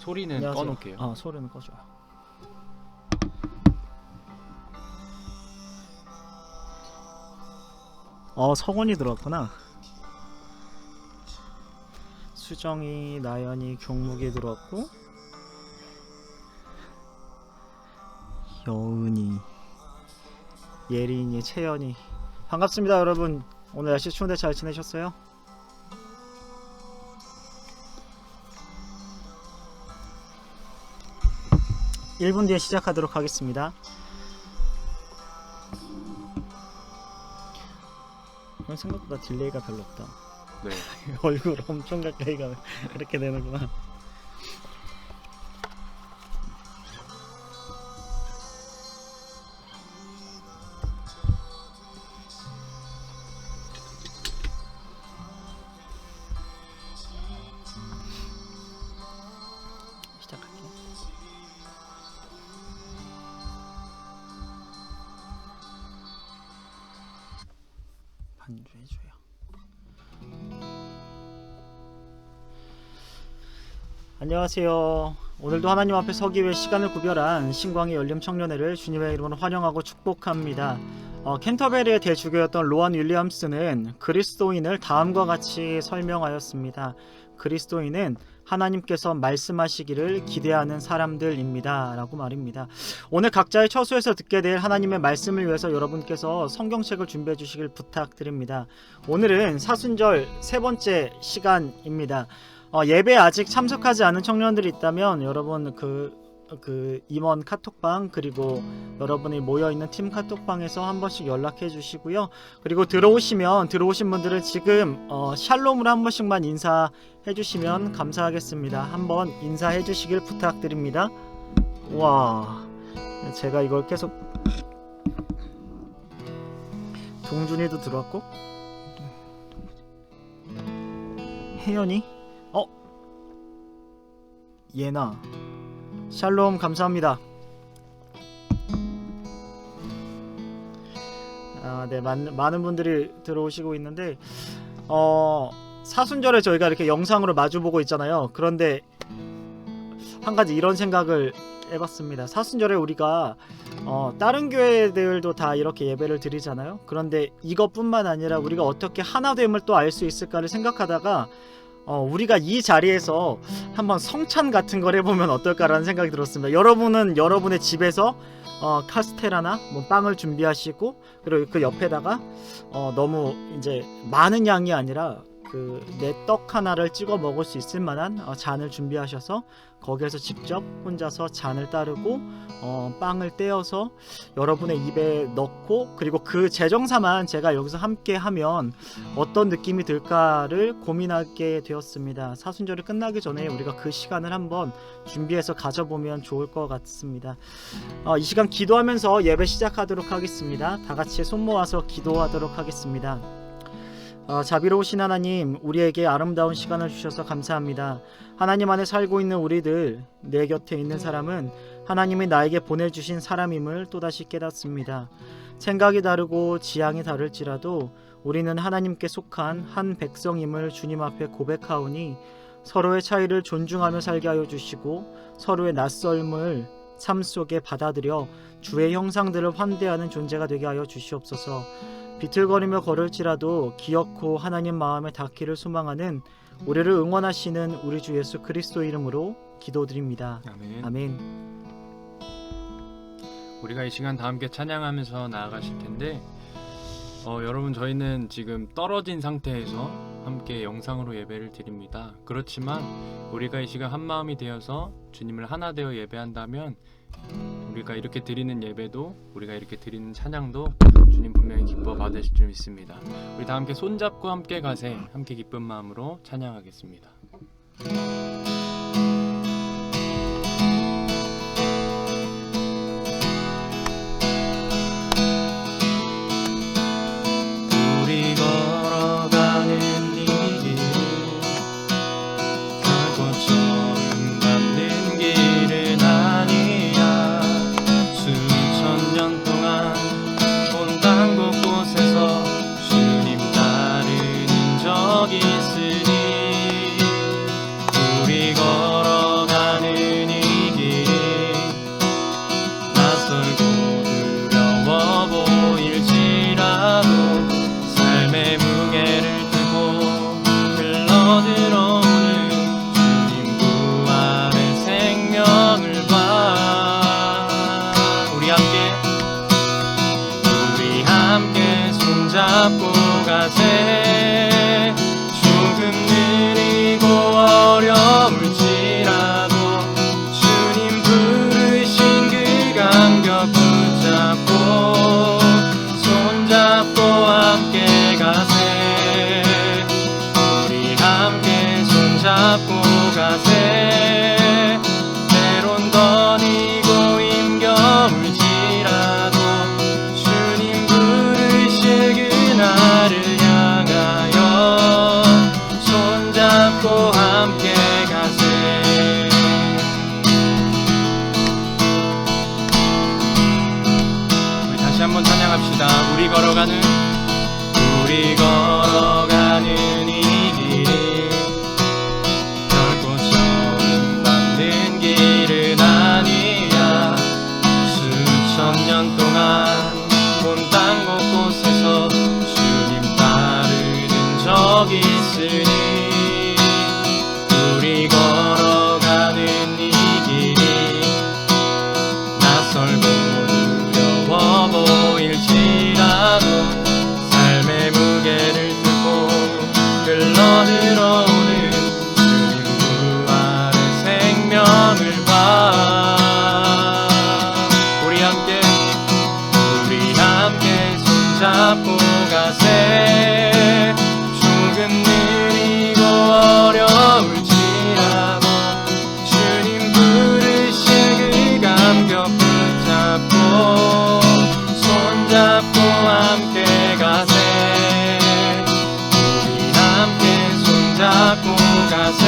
소리는 안녕하세요. 꺼놓을게요. 아, 소리는 꺼줘요. 성원이 들어왔구나. 수정이, 나연이, 경묵이 들어왔고, 여은이, 예린이, 채연이. 반갑습니다, 여러분. 오늘 날씨 추운데 잘 지내셨어요? (1분) 뒤에 시작하도록 하겠습니다. 생각보다 딜레이가 별로 없다. 네. 얼굴 엄청 가까이 가면 이렇게 되는구나. 시작할게요. 반주해줘요. 안녕하세요. 오늘도 하나님 앞에 서기 위해 시간을 구별한 신광의 열림 청년회를 주님의 이름으로 환영하고 축복합니다. 캔터베리의 대주교였던 로안 윌리엄스는 그리스도인을 다음과 같이 설명하였습니다. 그리스도인은 하나님께서 말씀하시기를 기대하는 사람들입니다 라고 말입니다. 오늘 각자의 처소에서 듣게 될 하나님의 말씀을 위해서 여러분께서 성경책을 준비해 주시길 부탁드립니다. 오늘은 사순절 세 번째 시간입니다. 예배에 아직 참석하지 않은 청년들이 있다면 여러분 그 임원 카톡방, 그리고 여러분이 모여있는 팀 카톡방에서 한 번씩 연락해 주시고요. 그리고 들어오신 분들은 지금 샬롬으로 한 번씩만 인사해 주시면 감사하겠습니다. 한번 인사해 주시길 부탁드립니다. 와, 제가 이걸 계속. 동준이도 들어왔고, 혜연이, 예나, 샬롬 감사합니다. 네, 많은 분들이 들어오시고 있는데 사순절에 저희가 이렇게 영상으로 마주보고 있잖아요. 그런데 한 가지 이런 생각을 해봤습니다. 사순절에 우리가 다른 교회들도 다 이렇게 예배를 드리잖아요. 그런데 이것뿐만 아니라 우리가 어떻게 하나됨을 또 알 수 있을까를 생각하다가 우리가 이 자리에서 한번 성찬 같은 걸 해보면 어떨까라는 생각이 들었습니다. 여러분은 여러분의 집에서 카스테라나 뭐 빵을 준비하시고, 그리고 그 옆에다가 너무 이제 많은 양이 아니라 그 내 떡 하나를 찍어 먹을 수 있을 만한 잔을 준비하셔서 거기에서 직접 혼자서 잔을 따르고 빵을 떼어서 여러분의 입에 넣고, 그리고 그 재정사만 제가 여기서 함께 하면 어떤 느낌이 들까를 고민하게 되었습니다. 사순절이 끝나기 전에 우리가 그 시간을 한번 준비해서 가져보면 좋을 것 같습니다. 이 시간 기도하면서 예배 시작하도록 하겠습니다. 다 같이 손 모아서 기도하도록 하겠습니다. 자비로우신 하나님, 우리에게 아름다운 시간을 주셔서 감사합니다. 하나님 안에 살고 있는 우리들, 내 곁에 있는 사람은 하나님이 나에게 보내주신 사람임을 또다시 깨닫습니다. 생각이 다르고 지향이 다를지라도 우리는 하나님께 속한 한 백성임을 주님 앞에 고백하오니 서로의 차이를 존중하며 살게 하여 주시고 서로의 낯설음을 삶 속에 받아들여 주의 형상들을 환대하는 존재가 되게 하여 주시옵소서. 비틀거리며 걸을지라도 기어코 하나님 마음에 닿기를 소망하는 우리를 응원하시는 우리 주 예수 그리스도 이름으로 기도드립니다. 아멘. 아멘. 우리가 이 시간 다 함께 찬양하면서 나아가실 텐데 여러분, 저희는 지금 떨어진 상태에서 함께 영상으로 예배를 드립니다. 그렇지만 우리가 이 시간 한 마음이 되어서 주님을 하나 되어 예배한다면 우리가 이렇게 드리는 예배도, 우리가 이렇게 드리는 찬양도 주님 분명히 기뻐 받으실 줄 믿습니다. 우리 다 함께 손잡고 함께 가세, 함께 기쁜 마음으로 찬양하겠습니다. 우리 걸어가는 이 길, 결코 처음 밟는 길은 아니야. 수천 년 동안 온당 곳곳에서 주님 따르는 적이 있으니 우리 여기 있으니 우리 걸어가는 이 길이 낯설고 두려워 보일지라도 삶의 무게를 들고 흘러들어오는 주님 부활의 생명을 봐. 우리 함께 손잡고 가세. 조금 느리고 어려울지라도 주님 부르실 그 감격 붙잡고 손잡고 함께 가세. 우리 함께 손잡고 가세.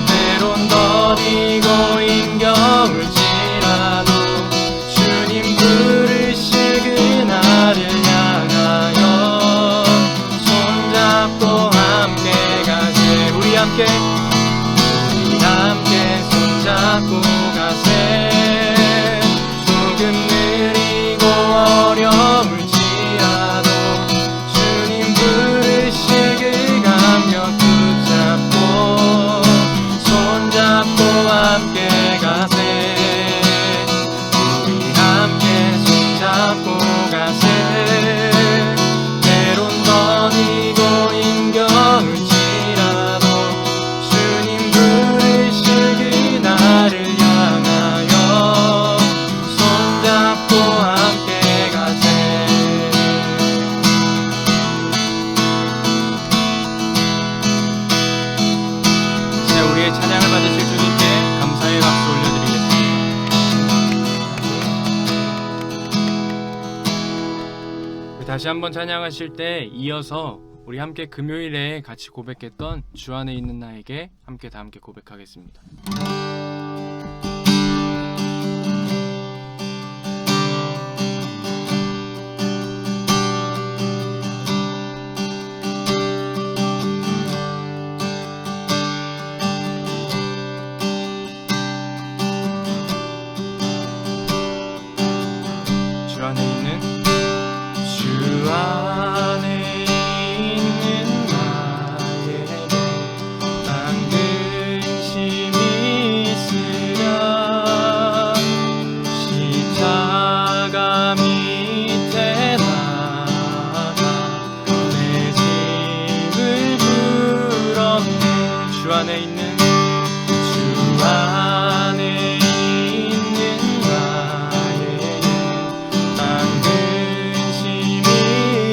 때론 더디고 힘겨울지라도 주님 부르실 그날을 향하여 손잡고 함께 가세. 우리 함께 손잡고 가세. 조금 느리고 어려울지라도 주님 부르실 그 감격 붙잡고 손잡고 함께 가세. 우리 함께 손잡고 가세. 때론 더디고 힘겨울지라도 주님 부르실 그날을 향하여 손잡고 함께 가세. 이제 우리의 찬양을 받으실 주님께 감사의 박수 올려드리겠습니다. 다시 한번 찬양하실 때 이어서 우리 함께 금요일에 같이 고백했던 주 안에 있는 나에게 다 함께 고백하겠습니다. 주 안에 있는 나에게 당근심이 있으랴. 십자가 밑에 나가 내 짐을 풀었네. 주 안에 있는 나에게 당근심이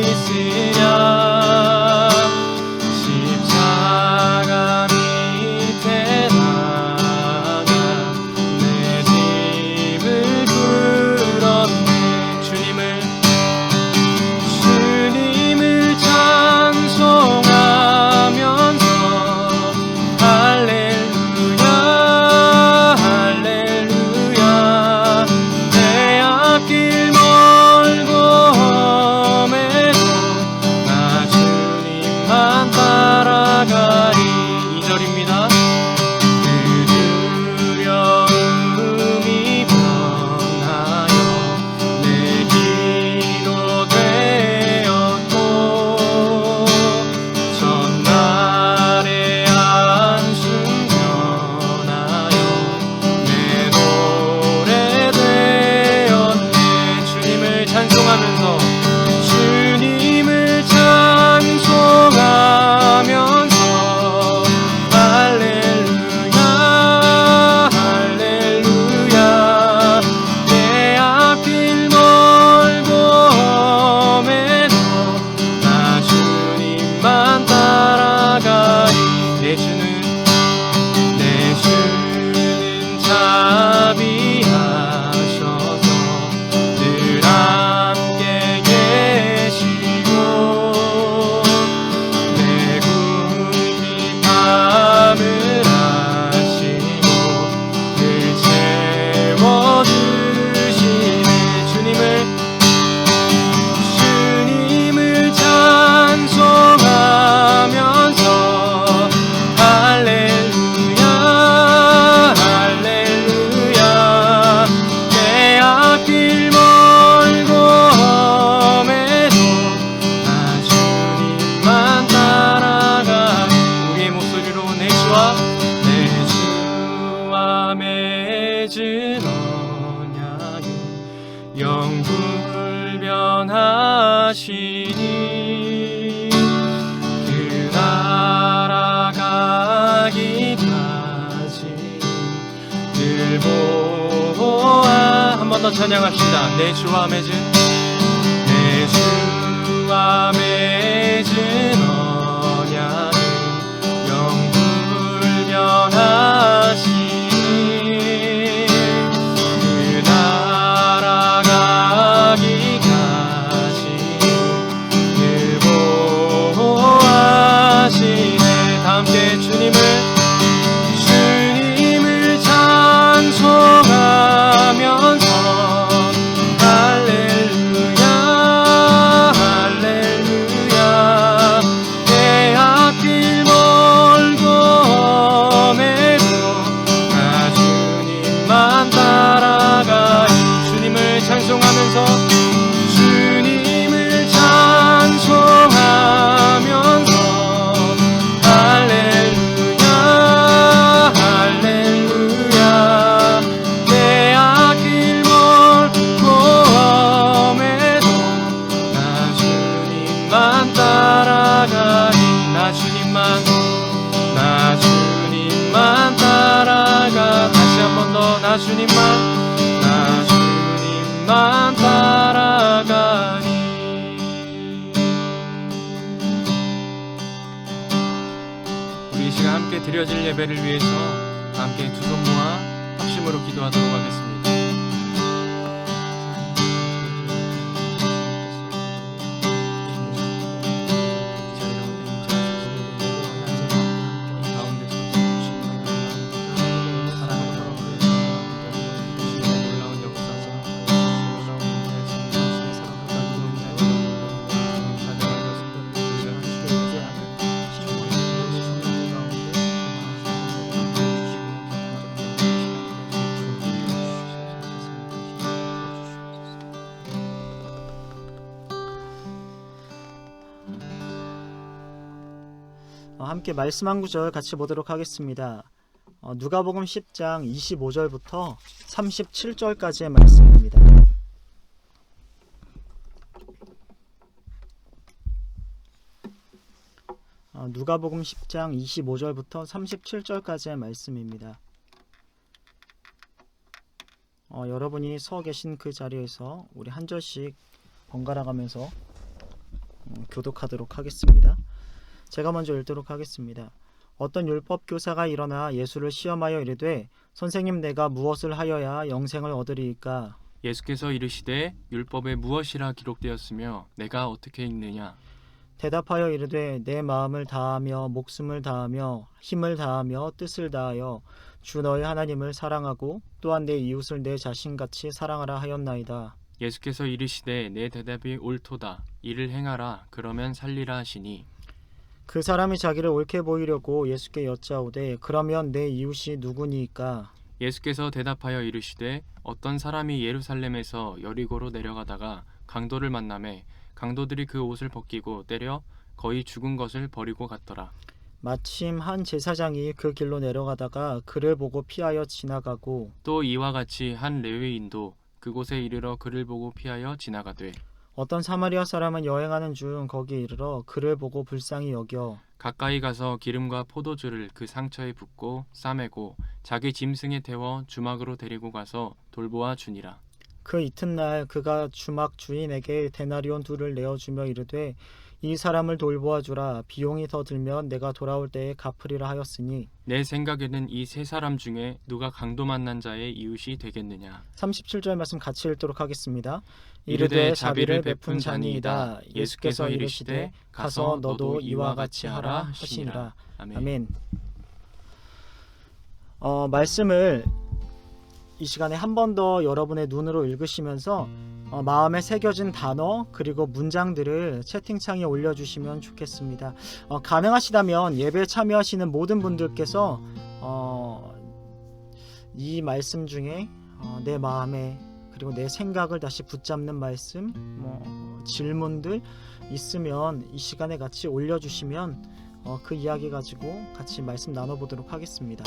있으랴. 십자가 밑에 나가 내 짐을 풀었네. 주님을 찬송하면서 할렐루야 할렐루야. 내 앞길 멀고 험해도 나 주님만 따라가리. 2절입니다. 그 두려움이 변하여 내 기로 되었고 전날의 안순 변하여 내 노래 되었네. 주님을 찬송하면서 할렐루야 할렐루야. 내 앞길 멀고 험해도 나 주님만 따라가리. 내 주는 자비하셔서 늘 함께 계시고 내 굶긴 밤을 하시고 늘 채워주시네. 주님을 찬송하면서 번 더 찬양합시다. 내 주와 맺은 내 주와 맺은 언약은 영불변하시니 그 나라 가기까지 보호하시네. 다 함께 주님을 찬송하면서 할렐루야 할렐루야 내 앞길 멀고 험해도 나 주님만 따라가리. 주님을 찬송하면서 할렐루야 할렐루야 내 앞길 멀고 험해도 나 주님만 따라가리. 나 주님만 따라가. 다시 한 번 더 나 주님만 따라가리. 우리 이 시간 함께 드려질 예배를 위해서 함께 두 손 모아 합심으로 기도하도록 하겠습니다. 함께 말씀 한 구절 같이 보도록 하겠습니다. 누가복음 10장 25절부터 37절까지의 말씀입니다. 누가복음 10장 25절부터 37절까지의 말씀입니다. 여러분이 서 계신 그 자리에서 우리 한 절씩 번갈아 가면서 교독하도록 하겠습니다. 제가 먼저 읽도록 하겠습니다. 어떤 율법 교사가 일어나 예수를 시험하여 이르되 선생님 내가 무엇을 하여야 영생을 얻으리이까? 예수께서 이르시되 율법에 무엇이라 기록되었으며 내가 어떻게 읽느냐? 대답하여 이르되 내 마음을 다하며 목숨을 다하며 힘을 다하며 뜻을 다하여 주 너의 하나님을 사랑하고 또한 내 이웃을 내 자신같이 사랑하라 하였나이다. 예수께서 이르시되 내 대답이 옳도다. 이를 행하라. 그러면 살리라 하시니 그 사람이 자기를 옳게 보이려고 예수께 여짜오되 그러면 내 이웃이 누구니이까? 예수께서 대답하여 이르시되 어떤 사람이 예루살렘에서 여리고로 내려가다가 강도를 만나매 강도들이 그 옷을 벗기고 때려 거의 죽은 것을 버리고 갔더라. 마침 한 제사장이 그 길로 내려가다가 그를 보고 피하여 지나가고 또 이와 같이 한 레위인도 그곳에 이르러 그를 보고 피하여 지나가되 어떤 사마리아 사람은 여행하는 중 거기에 이르러 그를 보고 불쌍히 여겨 가까이 가서 기름과 포도주를 그 상처에 붓고 싸매고 자기 짐승에 태워 주막으로 데리고 가서 돌보아 주니라. 그 이튿날 그가 주막 주인에게 데나리온 2를 내어주며 이르되 이 사람을 돌보아 주라. 비용이 더 들면 내가 돌아올 때에 갚으리라 하였으니 내 생각에는 이 세 사람 중에 누가 강도 만난 자의 이웃이 되겠느냐. 37절 말씀 같이 읽도록 하겠습니다. 이르되 자비를 베푼 자니이다. 예수께서 이르시되 가서 너도 이와 같이 하라 하시니라. 아멘. 아멘. 말씀을 이 시간에 한 번 더 여러분의 눈으로 읽으시면서 마음에 새겨진 단어 그리고 문장들을 채팅창에 올려주시면 좋겠습니다. 가능하시다면 예배에 참여하시는 모든 분들께서 이 말씀 중에 내 마음에 그리고 내 생각을 다시 붙잡는 말씀, 질문들 있으면 이 시간에 같이 올려주시면 그 이야기 가지고 같이 말씀 나눠보도록 하겠습니다.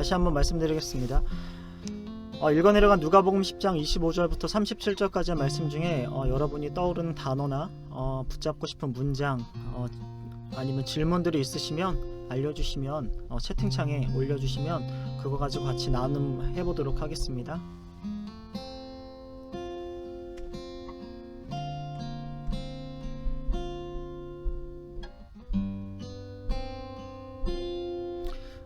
다시 한번 말씀드리겠습니다. 읽어 내려간 누가복음 10장 25절부터 37절까지의 말씀 중에 여러분이 떠오르는 단어나 붙잡고 싶은 문장 아니면 질문들이 있으시면 알려주시면 채팅창에 올려주시면 그거 가지고 같이 나눔해보도록 하겠습니다.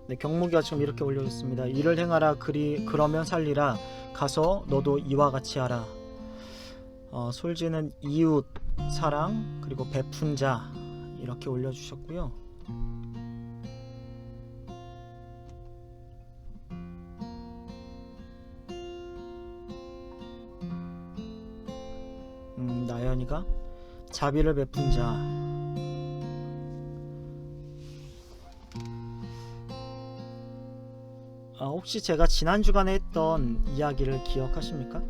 네, 경무기가 지금 이렇게 올려줬습니다. 일을 행하라 그러면 살리라. 가서 너도 이와 같이 하라. 솔지는 이웃 사랑 그리고 베푼 자 이렇게 올려주셨고요. 나연이가 자비를 베푼 자. 혹시 제가 지난 주간에 했던 이야기를 기억하십니까?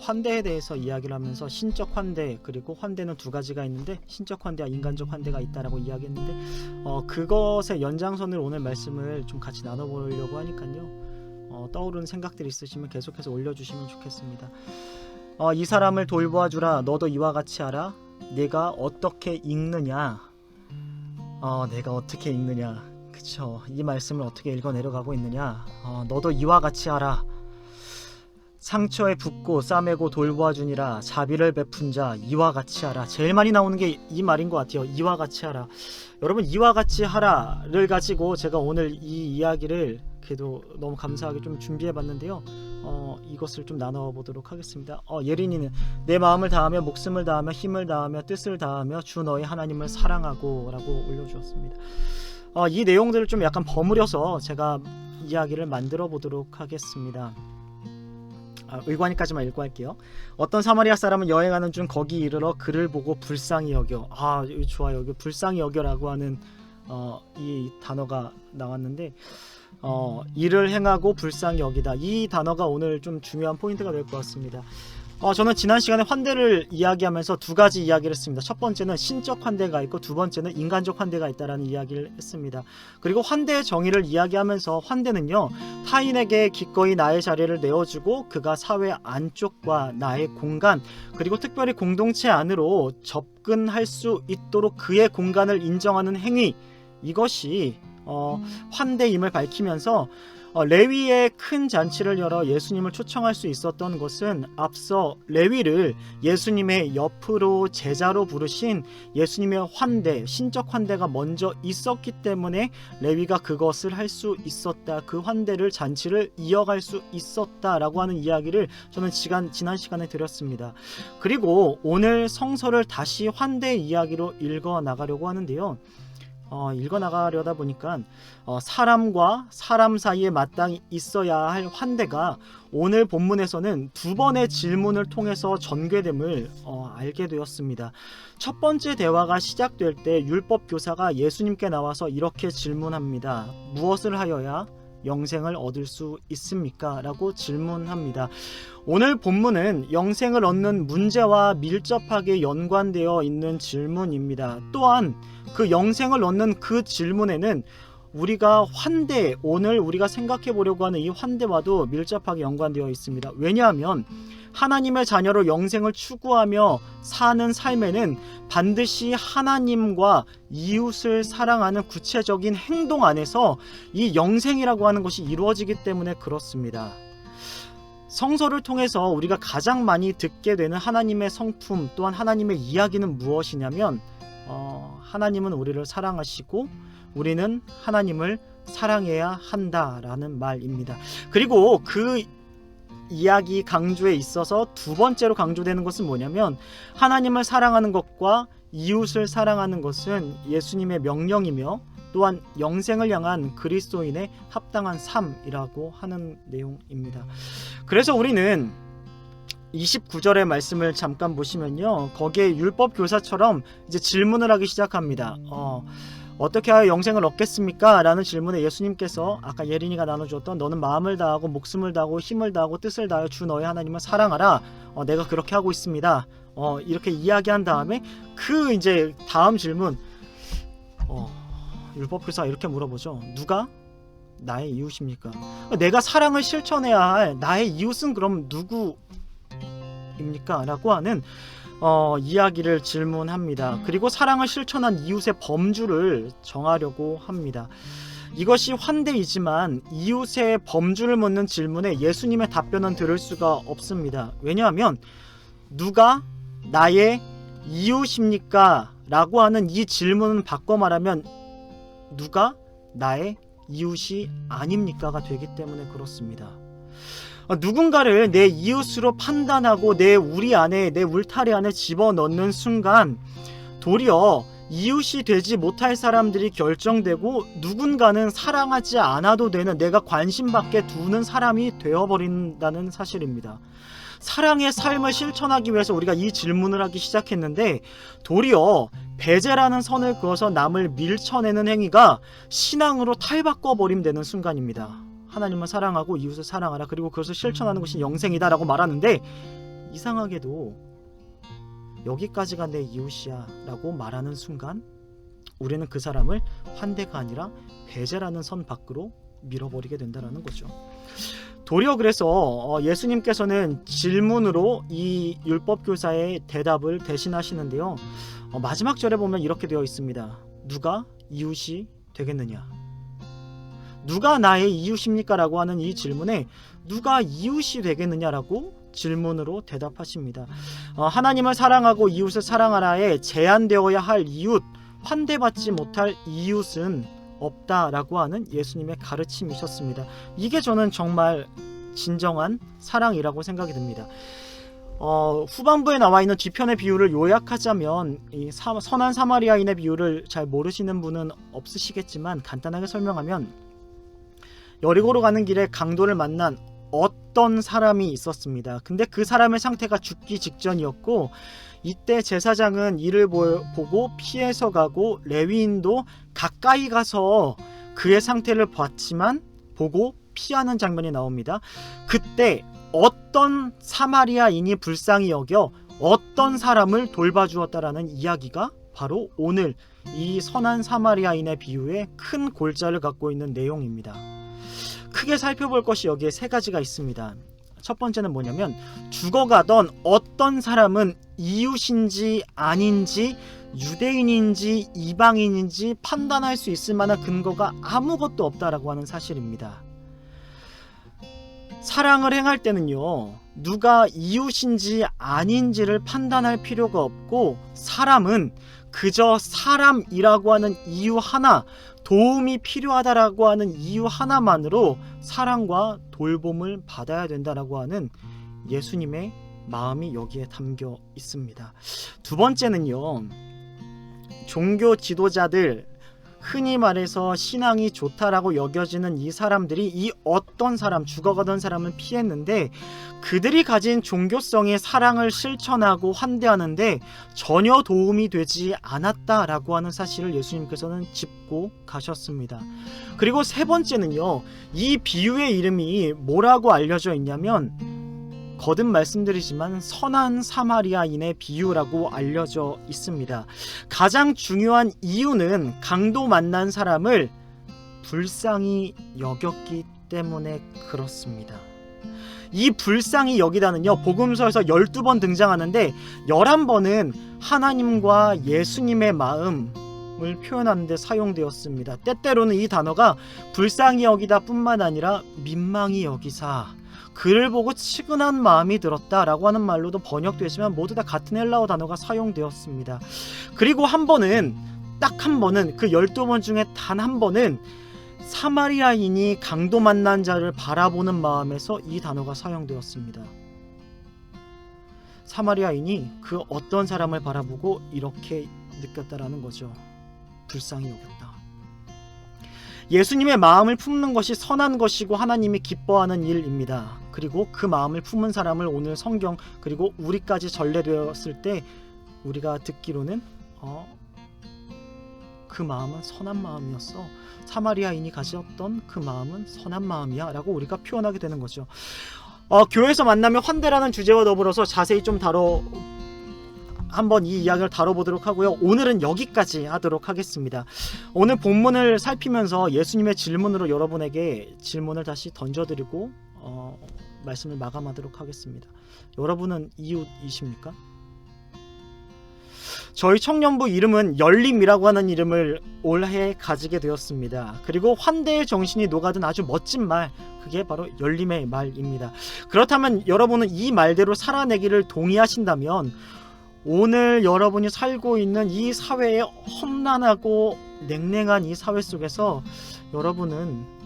환대에 대해서 이야기를 하면서 신적 환대 그리고 환대는 두 가지가 있는데 신적 환대와 인간적 환대가 있다라고 이야기했는데 그것의 연장선을 오늘 말씀을 좀 같이 나눠보려고 하니까요. 떠오르는 생각들이 있으시면 계속해서 올려주시면 좋겠습니다. 이 사람을 돌보아주라. 너도 이와 같이 하라. 내가 어떻게 읽느냐? 내가 어떻게 읽느냐? 그쵸. 이 말씀을 어떻게 읽어 내려가고 있느냐? 너도 이와 같이 하라. 상처에 붓고 싸매고 돌보아주니라. 자비를 베푼 자 이와 같이 하라. 제일 많이 나오는 게 이 말인 것 같아요. 이와 같이 하라. 여러분 이와 같이 하라를 가지고 제가 오늘 이 이야기를 그래도 너무 감사하게 좀 준비해봤는데요. 이것을 좀 나눠보도록 하겠습니다. 예린이는 내 마음을 다하며 목숨을 다하며 힘을 다하며 뜻을 다하며 주 너의 하나님을 사랑하고 라고 올려주었습니다. 이 내용들을 좀 약간 버무려서 제가 이야기를 만들어 보도록 하겠습니다. 의관이까지만 읽고 할게요. 어떤 사마리아 사람은 여행하는 중 거기 이르러 그를 보고 불쌍히 여겨. 좋아요. 여기 불쌍히 여겨라고 하는 이 단어가 나왔는데 일을 행하고 불쌍히 여기다. 이 단어가 오늘 좀 중요한 포인트가 될 것 같습니다. 저는 지난 시간에 환대를 이야기하면서 두 가지 이야기를 했습니다. 첫 번째는 신적 환대가 있고 두 번째는 인간적 환대가 있다라는 이야기를 했습니다. 그리고 환대의 정의를 이야기하면서 환대는요, 타인에게 기꺼이 나의 자리를 내어주고 그가 사회 안쪽과 나의 공간 그리고 특별히 공동체 안으로 접근할 수 있도록 그의 공간을 인정하는 행위, 이것이 환대임을 밝히면서 레위의 큰 잔치를 열어 예수님을 초청할 수 있었던 것은 앞서 레위를 예수님의 옆으로 제자로 부르신 예수님의 환대, 신적 환대가 먼저 있었기 때문에 레위가 그것을 할 수 있었다. 그 환대를 잔치를 이어갈 수 있었다라고 하는 이야기를 저는 지난 시간에 드렸습니다. 그리고 오늘 성서를 다시 환대 이야기로 읽어 나가려고 하는데요. 읽어 나가려다 보니까 사람과 사람 사이에 마땅히 있어야 할 환대가 오늘 본문에서는 두 번의 질문을 통해서 전개됨을 알게 되었습니다. 첫 번째 대화가 시작될 때 율법 교사가 예수님께 나와서 이렇게 질문합니다. 무엇을 하여야 영생을 얻을 수 있습니까? 라고 질문합니다. 오늘 본문은 영생을 얻는 문제와 밀접하게 연관되어 있는 질문입니다. 또한 그 영생을 얻는 그 질문에는 우리가 오늘 우리가 생각해 보려고 하는 이 환대와도 밀접하게 연관되어 있습니다. 왜냐하면 하나님의 자녀로 영생을 추구하며 사는 삶에는 반드시 하나님과 이웃을 사랑하는 구체적인 행동 안에서 이 영생이라고 하는 것이 이루어지기 때문에 그렇습니다. 성서를 통해서 우리가 가장 많이 듣게 되는 하나님의 성품 또한 하나님의 이야기는 무엇이냐면 하나님은 우리를 사랑하시고 우리는 하나님을 사랑해야 한다라는 말입니다. 그리고 그 이야기 강조에 있어서 두 번째로 강조되는 것은 뭐냐면 하나님을 사랑하는 것과 이웃을 사랑하는 것은 예수님의 명령이며 또한 영생을 향한 그리스도인의 합당한 삶이라고 하는 내용입니다. 그래서 우리는 29절의 말씀을 잠깐 보시면요, 거기에 율법 교사처럼 이제 질문을 하기 시작합니다. 어떻게 하여 영생을 얻겠습니까? 라는 질문에 예수님께서 아까 예린이가 나눠주었던 너는 마음을 다하고 목숨을 다하고 힘을 다하고 뜻을 다하여 주 너의 하나님을 사랑하라. 내가 그렇게 하고 있습니다. 이렇게 이야기한 다음에 그 이제 다음 질문, 율법교사가 이렇게 물어보죠. 누가 나의 이웃입니까? 내가 사랑을 실천해야 할 나의 이웃은 그럼 누구입니까? 라고 하는 이야기를 질문합니다. 그리고 사랑을 실천한 이웃의 범주를 정하려고 합니다. 이것이 환대이지만 이웃의 범주를 묻는 질문에 예수님의 답변은 들을 수가 없습니다. 왜냐하면 누가 나의 이웃입니까? 라고 하는 이 질문은 바꿔 말하면 누가 나의 이웃이 아닙니까가 되기 때문에 그렇습니다. 누군가를 내 이웃으로 판단하고 우리 안에, 내 울타리 안에 집어넣는 순간 도리어 이웃이 되지 못할 사람들이 결정되고 누군가는 사랑하지 않아도 되는, 내가 관심받게 두는 사람이 되어버린다는 사실입니다. 사랑의 삶을 실천하기 위해서 우리가 이 질문을 하기 시작했는데 도리어 배제라는 선을 그어서 남을 밀쳐내는 행위가 신앙으로 탈바꿔버림되는 순간입니다. 하나님을 사랑하고 이웃을 사랑하라, 그리고 그것을 실천하는 것이 영생이다 라고 말하는데 이상하게도 여기까지가 내 이웃이야 라고 말하는 순간 우리는 그 사람을 환대가 아니라 배제라는 선 밖으로 밀어버리게 된다는 거죠. 도리어 그래서 예수님께서는 질문으로 이 율법교사의 대답을 대신하시는데요. 마지막 절에 보면 이렇게 되어 있습니다. 누가 이웃이 되겠느냐? 누가 나의 이웃입니까? 라고 하는 이 질문에 누가 이웃이 되겠느냐라고 질문으로 대답하십니다. 하나님을 사랑하고 이웃을 사랑하라에 제한되어야 할 이웃, 환대받지 못할 이웃은 없다라고 하는 예수님의 가르침이셨습니다. 이게 저는 정말 진정한 사랑이라고 생각이 듭니다. 후반부에 나와 있는 뒤편의 비유를 요약하자면 이 선한 사마리아인의 비유를 잘 모르시는 분은 없으시겠지만 간단하게 설명하면 여리고로 가는 길에 강도를 만난 어떤 사람이 있었습니다. 근데 그 사람의 상태가 죽기 직전이었고 이때 제사장은 이를 보고 피해서 가고 레위인도 가까이 가서 그의 상태를 봤지만 보고 피하는 장면이 나옵니다. 그때 어떤 사마리아인이 불쌍히 여겨 어떤 사람을 돌봐주었다라는 이야기가 바로 오늘 이 선한 사마리아인의 비유의 큰 골자를 갖고 있는 내용입니다. 크게 살펴볼 것이 여기에 세 가지가 있습니다. 첫 번째는 뭐냐면 죽어가던 어떤 사람은 이웃인지 아닌지 유대인인지 이방인인지 판단할 수 있을 만한 근거가 아무것도 없다라고 하는 사실입니다. 사랑을 행할 때는요, 누가 이웃인지 아닌지를 판단할 필요가 없고 사람은 그저 사람이라고 하는 이유 하나, 도움이 필요하다라고 하는 이유 하나만으로 사랑과 돌봄을 받아야 된다라고 하는 예수님의 마음이 여기에 담겨 있습니다. 두 번째는요, 종교 지도자들, 흔히 말해서 신앙이 좋다라고 여겨지는 이 사람들이 이 어떤 사람, 죽어가던 사람을 피했는데 그들이 가진 종교성의 사랑을 실천하고 환대하는데 전혀 도움이 되지 않았다라고 하는 사실을 예수님께서는 짚고 가셨습니다. 그리고 세 번째는요, 이 비유의 이름이 뭐라고 알려져 있냐면 거듭 말씀드리지만 선한 사마리아인의 비유라고 알려져 있습니다. 가장 중요한 이유는 강도 만난 사람을 불쌍히 여겼기 때문에 그렇습니다. 이 불쌍히 여기다는요, 복음서에서 12번 등장하는데 11번은 하나님과 예수님의 마음을 표현하는 데 사용되었습니다. 때때로는 이 단어가 불쌍히 여기다 뿐만 아니라 민망히 여기사, 그를 보고 측은한 마음이 들었다라고 하는 말로도 번역되지만 모두 다 같은 헬라어 단어가 사용되었습니다. 그리고 한 번은, 딱 한 번은, 그 12번 중에 단 한 번은 사마리아인이 강도 만난 자를 바라보는 마음에서 이 단어가 사용되었습니다. 사마리아인이 그 어떤 사람을 바라보고 이렇게 느꼈다라는 거죠. 불쌍히 여겼다. 예수님의 마음을 품는 것이 선한 것이고 하나님이 기뻐하는 일입니다. 그리고 그 마음을 품은 사람을 오늘 성경 그리고 우리까지 전래되었을 때 우리가 듣기로는 그 마음은 선한 마음이었어. 사마리아인이 가졌던 그 마음은 선한 마음이야 라고 우리가 표현하게 되는 거죠. 교회에서 만나면 환대라는 주제와 더불어서 자세히 좀 한번 이 이야기를 다뤄보도록 하고요. 오늘은 여기까지 하도록 하겠습니다. 오늘 본문을 살피면서 예수님의 질문으로 여러분에게 질문을 다시 던져드리고 말씀을 마감하도록 하겠습니다. 여러분은 이웃이십니까? 저희 청년부 이름은 열림이라고 하는 이름을 올해 가지게 되었습니다. 그리고 환대의 정신이 녹아든 아주 멋진 말, 그게 바로 열림의 말입니다. 그렇다면 여러분은 이 말대로 살아내기를 동의하신다면 오늘 여러분이 살고 있는 이 사회의 험난하고 냉랭한 이 사회 속에서 여러분은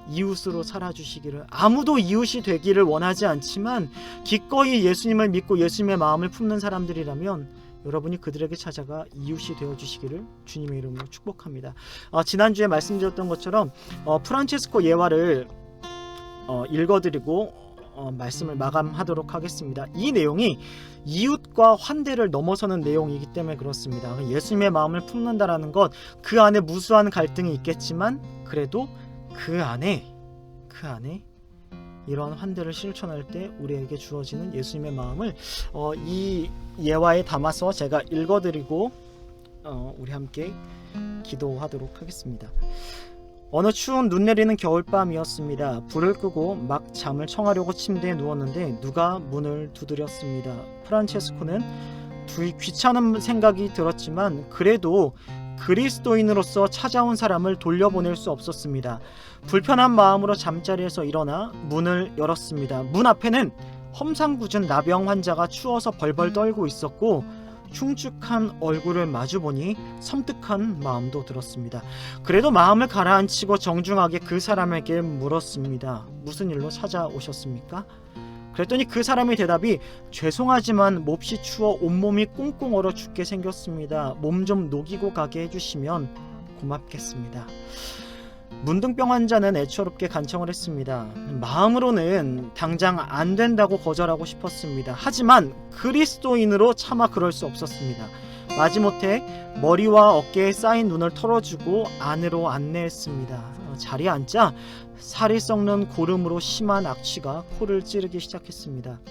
이웃으로 살아주시기를, 아무도 이웃이 되기를 원하지 않지만 기꺼이 예수님을 믿고 예수님의 마음을 품는 사람들이라면 여러분이 그들에게 찾아가 이웃이 되어주시기를 주님의 이름으로 축복합니다. 지난주에 말씀드렸던 것처럼 프란체스코 예화를 읽어드리고 말씀을 마감하도록 하겠습니다. 이 내용이 이웃과 환대를 넘어서는 내용이기 때문에 그렇습니다. 예수님의 마음을 품는다라는 것, 그 안에 무수한 갈등이 있겠지만 그래도 그 안에 이러한 환대를 실천할 때 우리에게 주어지는 예수님의 마음을 이 예화에 담아서 제가 읽어드리고 우리 함께 기도하도록 하겠습니다. 어느 추운 눈 내리는 겨울밤이었습니다. 불을 끄고 막 잠을 청하려고 침대에 누웠는데 누가 문을 두드렸습니다. 프란체스코는 귀찮은 생각이 들었지만 그래도 그리스도인으로서 찾아온 사람을 돌려보낼 수 없었습니다. 불편한 마음으로 잠자리에서 일어나 문을 열었습니다. 문 앞에는 험상궂은 나병 환자가 추워서 벌벌 떨고 있었고 흉측한 얼굴을 마주보니 섬뜩한 마음도 들었습니다. 그래도 마음을 가라앉히고 정중하게 그 사람에게 물었습니다. 무슨 일로 찾아오셨습니까? 그랬더니 그 사람의 대답이 죄송하지만 몹시 추워 온몸이 꽁꽁 얼어 죽게 생겼습니다. 몸 좀 녹이고 가게 해주시면 고맙겠습니다. 문둥병 환자는 애처롭게 간청을 했습니다. 마음으로는 당장 안 된다고 거절하고 싶었습니다. 하지만 그리스도인으로 차마 그럴 수 없었습니다. 마지못해 머리와 어깨에 쌓인 눈을 털어주고 안으로 안내했습니다. 자리에 앉자 살이 썩는 고름으로 심한 악취가 코를 찌르기 시작했습니다.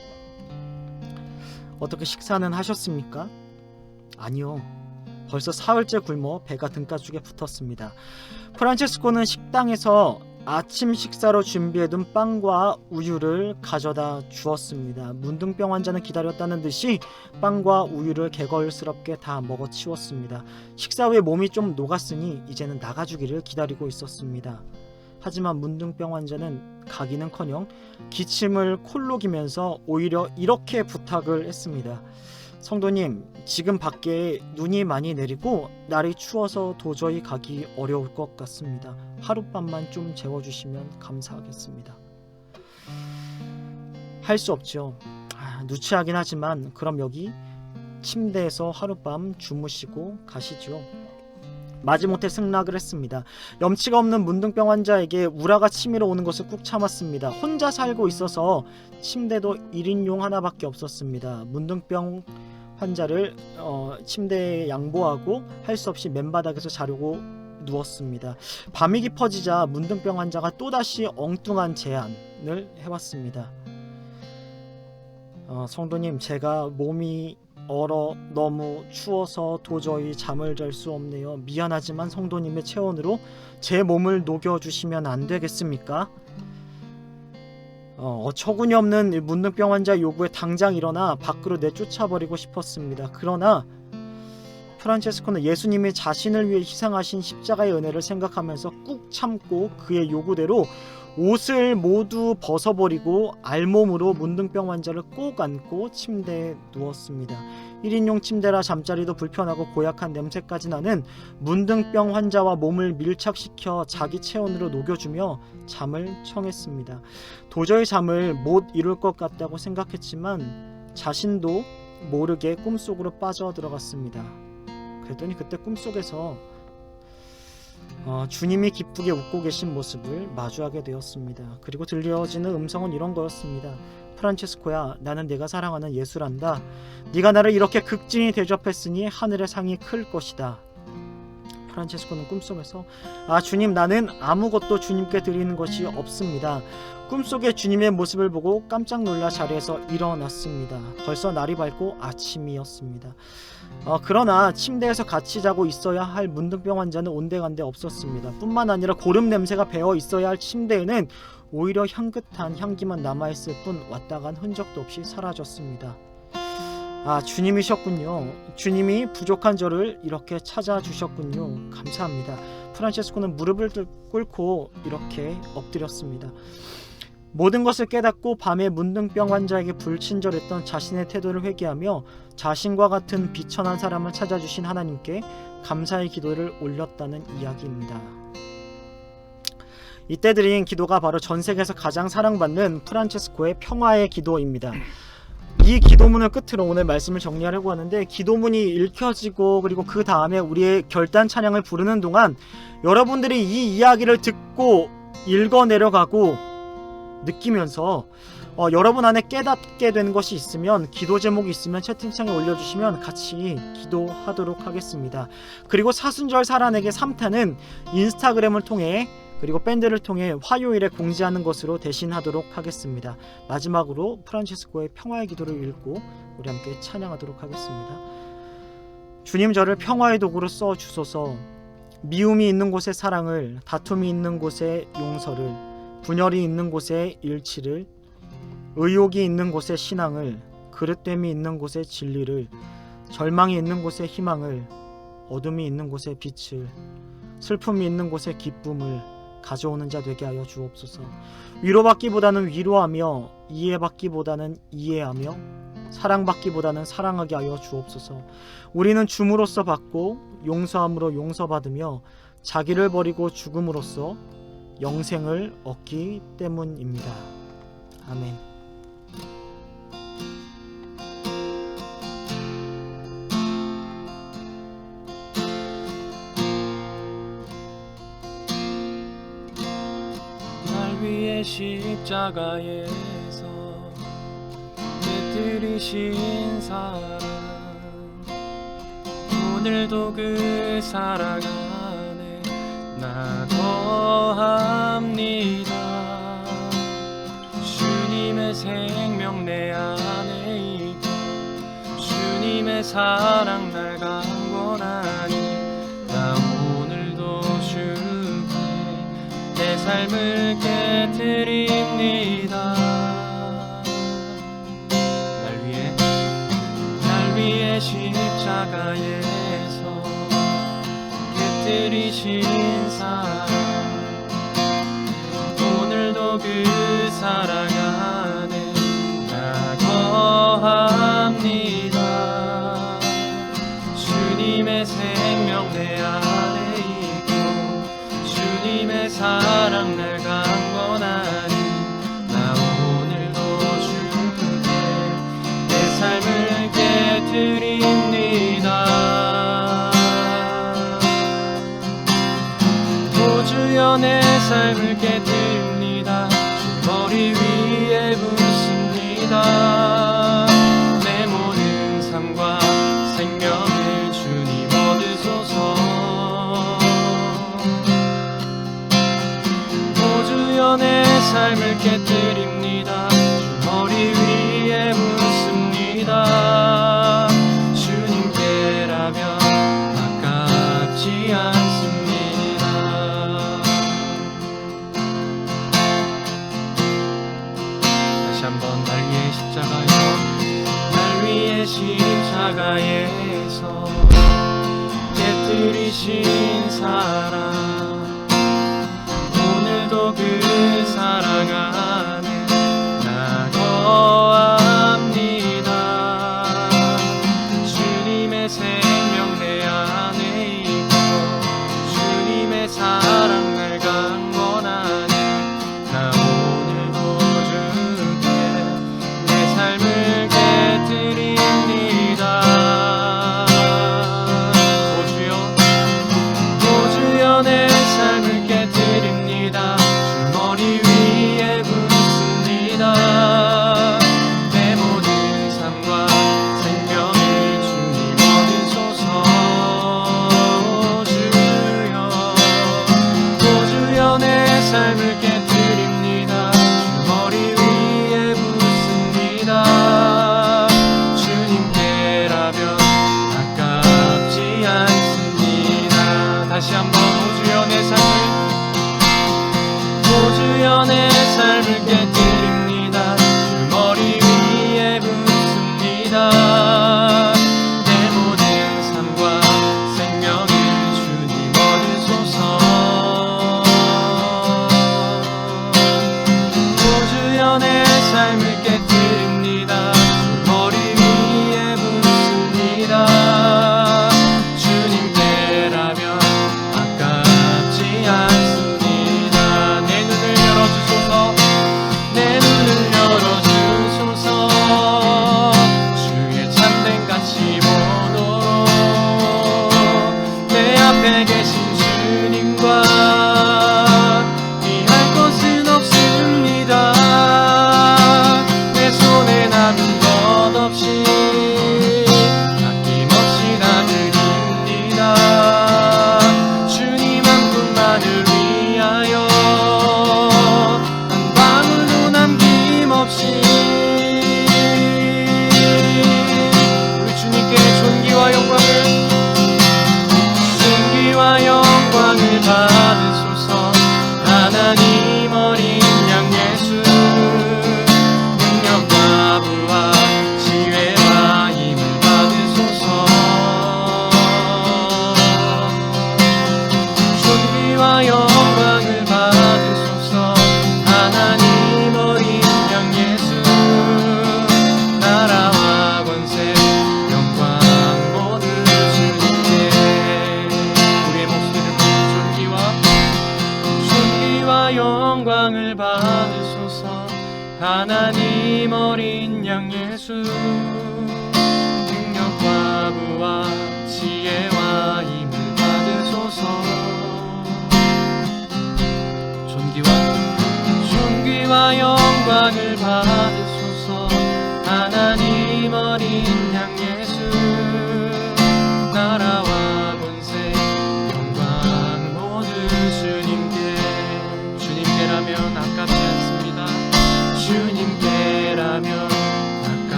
어떻게 식사는 하셨습니까? 아니요. 벌써 사흘째 굶어 배가 등가죽에 붙었습니다. 프란체스코는 식당에서 아침 식사로 준비해둔 빵과 우유를 가져다 주었습니다. 문둥병 환자는 기다렸다는 듯이 빵과 우유를 개걸스럽게 다 먹어치웠습니다. 식사 후에 몸이 좀 녹았으니 이제는 나가주기를 기다리고 있었습니다. 하지만 문둥병 환자는 가기는커녕 기침을 콜록이면서 오히려 이렇게 부탁을 했습니다. 성도님, 지금 밖에 눈이 많이 내리고 날이 추워서 도저히 가기 어려울 것 같습니다. 하룻밤만 좀 재워주시면 감사하겠습니다. 할 수 없죠. 누추하긴 하지만 그럼 여기 침대에서 하룻밤 주무시고 가시죠. 마지못해 승낙을 했습니다. 염치가 없는 문둥병 환자에게 우라가 치밀어 오는 것을 꾹 참았습니다. 혼자 살고 있어서 침대도 1인용 하나밖에 없었습니다. 문둥병 환자를 침대에 양보하고 할 수 없이 맨바닥에서 자려고 누웠습니다. 밤이 깊어지자 문둥병 환자가 또다시 엉뚱한 제안을 해왔습니다. 성도님, 제가 몸이 얼어 너무 추워서 도저히 잠을 잘 수 없네요. 미안하지만 성도님의 체온으로 제 몸을 녹여주시면 안 되겠습니까? 어처구니 없는 문둥병 환자 요구에 당장 일어나 밖으로 내쫓아버리고 싶었습니다. 그러나 프란체스코는 예수님이 자신을 위해 희생하신 십자가의 은혜를 생각하면서 꾹 참고 그의 요구대로 옷을 모두 벗어버리고 알몸으로 문둥병 환자를 꼭 안고 침대에 누웠습니다. 1인용 침대라 잠자리도 불편하고 고약한 냄새까지 나는 문둥병 환자와 몸을 밀착시켜 자기 체온으로 녹여주며 잠을 청했습니다. 도저히 잠을 못 이룰 것 같다고 생각했지만 자신도 모르게 꿈속으로 빠져들어갔습니다. 그랬더니 그때 꿈속에서 주님이 기쁘게 웃고 계신 모습을 마주하게 되었습니다. 그리고 들려지는 음성은 이런 거였습니다. 프란체스코야, 나는 네가 사랑하는 예수란다. 네가 나를 이렇게 극진히 대접했으니 하늘의 상이 클 것이다. 프란체스코는 꿈속에서 아 주님, 나는 아무것도 주님께 드리는 것이 없습니다. 꿈속에 주님의 모습을 보고 깜짝 놀라 자리에서 일어났습니다. 벌써 날이 밝고 아침이었습니다. 그러나 침대에서 같이 자고 있어야 할 문둥병 환자는 온데간데 없었습니다. 뿐만 아니라 고름 냄새가 배어 있어야 할 침대에는 오히려 향긋한 향기만 남아있을 뿐 왔다 간 흔적도 없이 사라졌습니다. 아, 주님이셨군요. 주님이 부족한 저를 이렇게 찾아주셨군요. 감사합니다. 프란체스코는 무릎을 꿇고 이렇게 엎드렸습니다. 모든 것을 깨닫고 밤에 문둥병 환자에게 불친절했던 자신의 태도를 회개하며 자신과 같은 비천한 사람을 찾아주신 하나님께 감사의 기도를 올렸다는 이야기입니다. 이때 드린 기도가 바로 전 세계에서 가장 사랑받는 프란체스코의 평화의 기도입니다. 이 기도문을 끝으로 오늘 말씀을 정리하려고 하는데, 기도문이 읽혀지고 그리고 그 다음에 우리의 결단 찬양을 부르는 동안 여러분들이 이 이야기를 듣고 읽어 내려가고 느끼면서 여러분 안에 깨닫게 된 것이 있으면, 기도 제목이 있으면 채팅창에 올려주시면 같이 기도하도록 하겠습니다. 그리고 사순절 살아내기 3탄은 인스타그램을 통해 그리고 밴드를 통해 화요일에 공지하는 것으로 대신하도록 하겠습니다. 마지막으로 프란체스코의 평화의 기도를 읽고 우리 함께 찬양하도록 하겠습니다. 주님, 저를 평화의 도구로 써주소서. 미움이 있는 곳에 사랑을, 다툼이 있는 곳에 용서를, 분열이 있는 곳에 일치를, 의욕이 있는 곳에 신앙을, 그릇됨이 있는 곳에 진리를, 절망이 있는 곳에 희망을, 어둠이 있는 곳에 빛을, 슬픔이 있는 곳에 기쁨을 가져오는 자 되게 하여 주옵소서. 위로받기보다는 위로하며, 이해받기보다는 이해하며, 사랑받기보다는 사랑하게 하여 주옵소서. 우리는 줌으로써 받고 용서함으로 용서받으며 자기를 버리고 죽음으로써 영생을 얻기 때문입니다. 아멘. 날 위해 십자가에서 깨뜨리신 사랑, 오늘도 그 사랑 안에 나 거합니다. 주님의 생명 내 안에 있고 주님의 사랑 날 강권하니 나 오늘도 주께 내 삶을 깨뜨립니다. 날 위해 십자가에서 깨뜨리신 사랑, 오늘도 그 사랑 안에 나 거합니다. 주님의 생명 내 안에 있고 주님의 사랑 날 강권하니 나 오늘도 주께 내 삶을 깨뜨립니다. 주여 내 삶을 깨뜨립니다. 주 머리 위에 붓습니다. 내 모든 삶과 생명을 주님 얻으소서. 주여 내 삶을 깨뜨립니다. 주 머리 위에 묻습니다. 주님께라면 아깝지 않습니다. 다시 한번 날 위해 십자가에서 깨뜨리신 사랑, 오늘도 그 사랑 안에 나 거합니다. 주님의 생명 내 안에 있고 주님의 사랑 날 강권하니 나 오늘도 주께 내 삶을 깨뜨립니다. 오 주여 내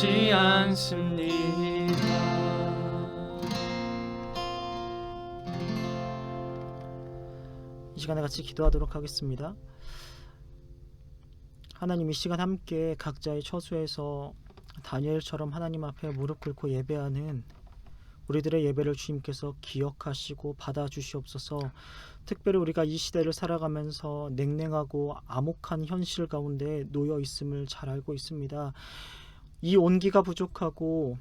두렵지 않습니다. 이 시간에 같이 기도하도록 하겠습니다. 하나님, 이 시간 함께 각자의 처소에서 다니엘처럼 하나님 앞에 무릎 꿇고 예배하는 우리들의 예배를 주님께서 기억하시고 받아주시옵소서. 특별히 우리가 이 시대를 살아가면서 냉랭하고 암혹한 현실 가운데 놓여 있음을 잘 알고 있습니다. 이 온기가 부족하고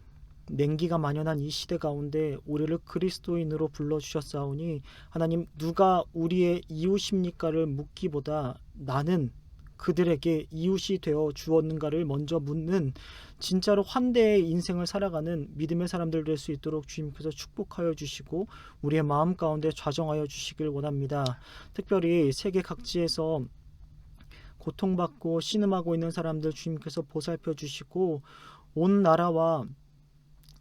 냉기가 만연한 이 시대 가운데 우리를 그리스도인으로 불러주셨사오니 하나님, 누가 우리의 이웃입니까를 묻기보다 나는 그들에게 이웃이 되어 주었는가를 먼저 묻는 진짜로 환대의 인생을 살아가는 믿음의 사람들 될 수 있도록 주님께서 축복하여 주시고 우리의 마음 가운데 좌정하여 주시길 원합니다. 특별히 세계 각지에서 고통받고 신음하고 있는 사람들 주님께서 보살펴 주시고 온 나라와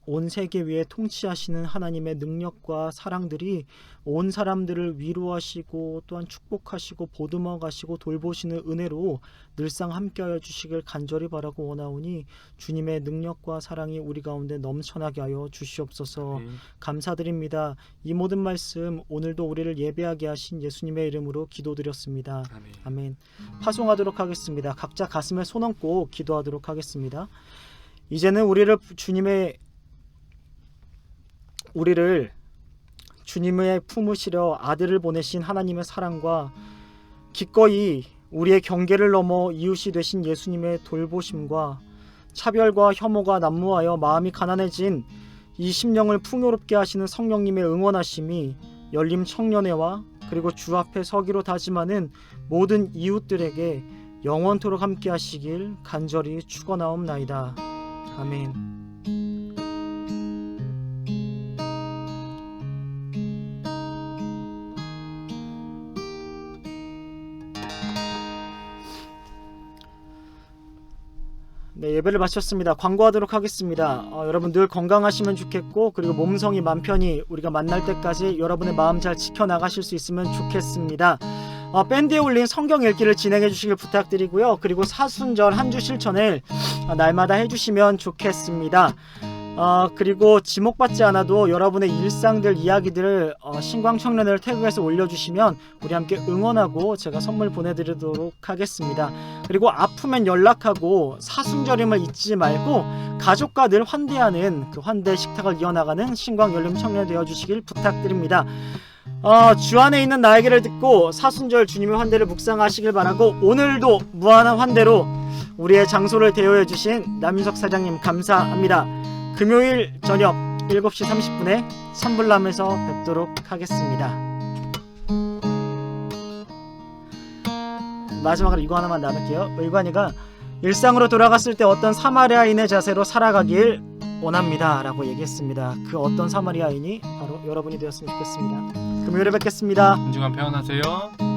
온 세계 위에 통치하시는 하나님의 능력과 사랑들이 온 사람들을 위로하시고 또한 축복하시고 보듬어 가시고 돌보시는 은혜로 늘상 함께하여 주시길 간절히 바라고 원하오니 주님의 능력과 사랑이 우리 가운데 넘쳐나게 하여 주시옵소서. 감사드립니다. 이 모든 말씀 오늘도 우리를 예배하게 하신 예수님의 이름으로 기도드렸습니다. 아멘. 파송하도록 하겠습니다. 각자 가슴에 손 얹고 기도하도록 하겠습니다. 이제는 우리를 주님의 품으시려 아들을 보내신 하나님의 사랑과 기꺼이 우리의 경계를 넘어 이웃이 되신 예수님의 돌보심과 차별과 혐오가 난무하여 마음이 가난해진 이 심령을 풍요롭게 하시는 성령님의 응원하심이 열림 청년회와 그리고 주 앞에 서기로 다짐하는 모든 이웃들에게 영원토록 함께 하시길 간절히 축원하옵나이다. 아멘. 네, 예배를 마쳤습니다. 광고하도록 하겠습니다. 여러분 늘 건강하시면 좋겠고 그리고 몸성이 맘 편히 우리가 만날 때까지 여러분의 마음 잘 지켜나가실 수 있으면 좋겠습니다. 밴드에 올린 성경 읽기를 진행해 주시길 부탁드리고요. 그리고 사순절 한 주 실천을 날마다 해주시면 좋겠습니다. 그리고 지목받지 않아도 여러분의 일상들 이야기들을 신광청년회를 태그해서 올려주시면 우리 함께 응원하고 제가 선물 보내드리도록 하겠습니다. 그리고 아프면 연락하고 사순절임을 잊지 말고 가족과 늘 환대하는 그 환대 식탁을 이어나가는 신광열림청년 되어주시길 부탁드립니다. 주 안에 있는 나에게를 듣고 사순절 주님의 환대를 묵상하시길 바라고 오늘도 무한한 환대로 우리의 장소를 대여해 주신 남인석 사장님 감사합니다. 금요일 저녁 7시 30분에 산불남에서 뵙도록 하겠습니다. 마지막으로 이거 하나만 나눌게요. 의관이가 일상으로 돌아갔을 때 어떤 사마리아인의 자세로 살아가길 원합니다 라고 얘기했습니다. 그 어떤 사마리아인이 바로 여러분이 되었으면 좋겠습니다. 금요일에 뵙겠습니다. 안중한 평안하세요.